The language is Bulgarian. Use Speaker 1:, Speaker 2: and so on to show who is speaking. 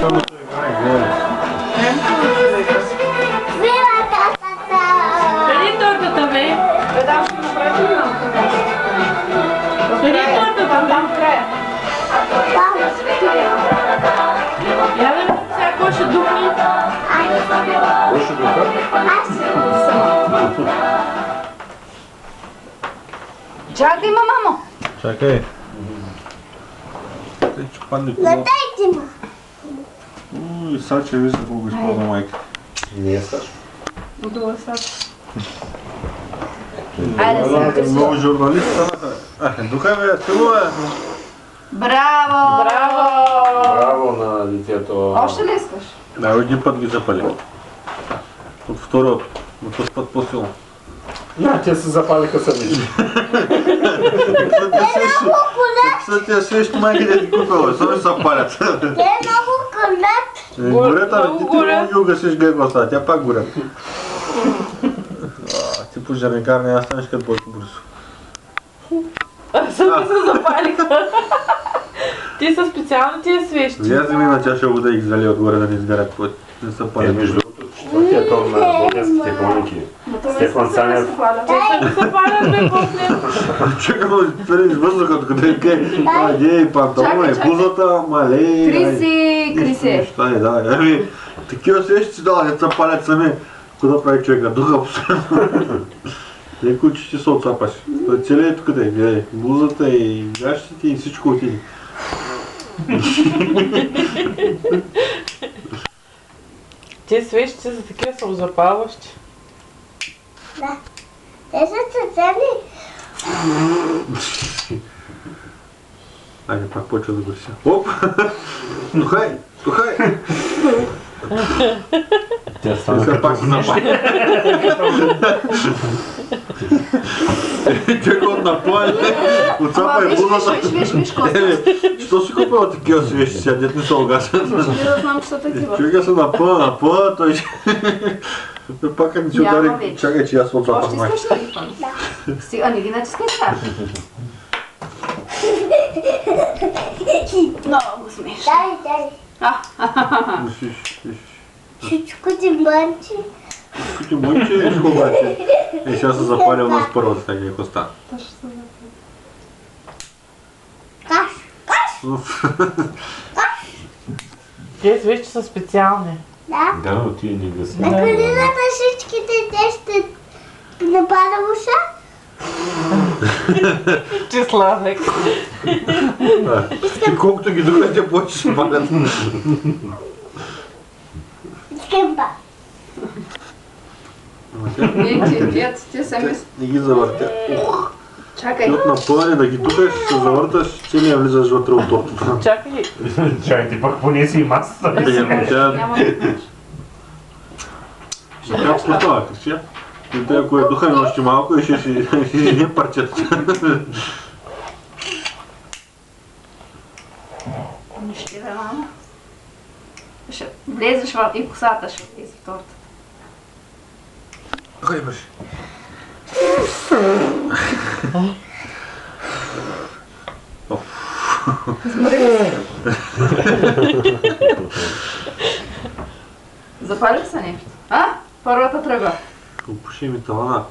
Speaker 1: Къде тортата, бе?
Speaker 2: Там ще направи малко.
Speaker 1: Къде тортата?
Speaker 2: Там в края.
Speaker 1: Я бе, сега кой ще духне?
Speaker 3: Кой ще духа?
Speaker 2: Чакай, мамо.
Speaker 3: Чакай. Тъй, че падне коло.
Speaker 4: Дайте ма.
Speaker 3: Уй, сега че вижда колко използва майка.
Speaker 5: Не е Саш.
Speaker 2: Удова Саш. Айде сега.
Speaker 3: Много журналист станаха. Духа бе, целува.
Speaker 2: Браво! Браво!
Speaker 5: Браво на детето.
Speaker 2: Още ли искаш?
Speaker 3: Да, един път ги запали. От втория, но този път по-силно.
Speaker 5: Те се запалиха сами.
Speaker 3: Са тия свещи майки да ги купила, сами се палят.
Speaker 4: Те много колят.
Speaker 3: Горят, а ти не ги угасиш гайко остава, тя пак горят. Ти по жерникарния, аз станеш като Бойко Борисов.
Speaker 1: Също се запалиха. Ти са специално тия свещи.
Speaker 3: Влязли ми на чаша вода и ги звали отгоре да не изгарят, който не са палят.
Speaker 5: Между другото, четвъртия тон на българските хроники. Стефан Цанев.
Speaker 1: Те се запалят, бе, по-плен.
Speaker 3: Чакам да периш въздуха, къде е кей. Е, панталона и бузата, малей.
Speaker 2: Криси.
Speaker 3: Стане, да. Ами, такива свещи си дала, деца палят сами. Куда прави човека? Духа постоянно. Леко, че ти се отцапаш. Той целият тук да е, гледай. Блузата и гащите и всичко отиде.
Speaker 1: Те свещи са такива самозапалващи.
Speaker 4: Да. Те са цели.
Speaker 3: Айде, пак почва да горися. Оп! Тухай! Тухай!
Speaker 5: Тя
Speaker 3: И
Speaker 5: стана
Speaker 3: сега пак се запали. Чека от напълни, отцапа и блузата.
Speaker 2: Виж, Коста.
Speaker 3: Що си купила такива свещи сега, дет не са огасят?
Speaker 2: Не да знам, че са такива.
Speaker 3: Човека се напълна, той ще... Той пак като си
Speaker 2: Няма
Speaker 3: удари,
Speaker 2: вече.
Speaker 3: чакай, че аз отцапах
Speaker 2: Още
Speaker 3: майка.
Speaker 2: искаш ли фан? Да. Стига, не ги натискай сега. Много смешно.
Speaker 4: Дай. Всичко ти мънчи.
Speaker 3: Всичко ти мънче, виж обаче. И сега се запаля у нас първата така и коста.
Speaker 4: Каш.
Speaker 1: Те свещи са специални.
Speaker 4: Да.
Speaker 5: Да, но ти не гаси.
Speaker 4: На градината всичките те ще напада уша.
Speaker 1: Че сладък.
Speaker 3: Ти колкото ги духа, те повече ще палят.
Speaker 4: Искам ба.
Speaker 2: Те сами...
Speaker 3: Не ги завъртя.
Speaker 2: Чакай.
Speaker 3: Ти от напълни да ги духаш, ще се завърташ, целия влизаш вътре от тортата.
Speaker 1: Чакай.
Speaker 5: Чай, ти пък понеси и масата.
Speaker 2: Няма да знаеш.
Speaker 3: Така постава, Крисия. И те, ако я духаме още малко, и ще не парчат.
Speaker 2: Нищо да, мама. Ще влезеш и косата ще влезе в тортата.
Speaker 3: Кой имаш?
Speaker 2: Запали ли се нещо? А? Първата тръгва.
Speaker 3: Опуши ми талана.